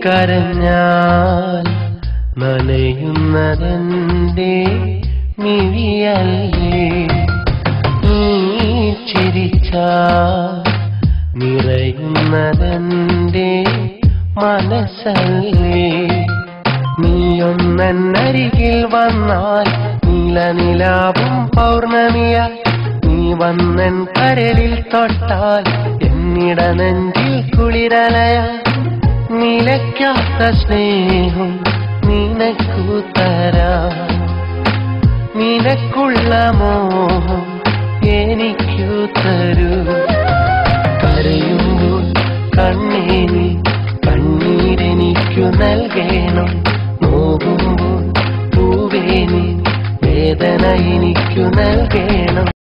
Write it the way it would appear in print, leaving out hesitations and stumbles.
കരഞ്ഞാൽ നനയുന്നതെന്റെ മിഴിയല്ലേ, നീ ചിരിച്ചാൽ നിറയുന്നതെന്റെ മനസ്സല്ലേ. നീയൊന്നരികിൽ വന്നാൽ നീലനിലാവും പൗർണമിയാൽ, നീ വന്നൻ കരളിൽ തൊട്ടാൽ എന്നിട നെഞ്ചിൽ കുളിരലയാൽ. നിലയ്ക്കാത്ത സ്നേഹം നിനക്കു തരാം, നിനക്കുള്ള മോഹം എനിക്കു തരൂ. കരയുമ്പോൾ കണ്ണീനി കണ്ണീരെനിക്കു നൽകണം, നോകുമ്പോൾ പൂവേനി വേദന എനിക്കു നൽകണം.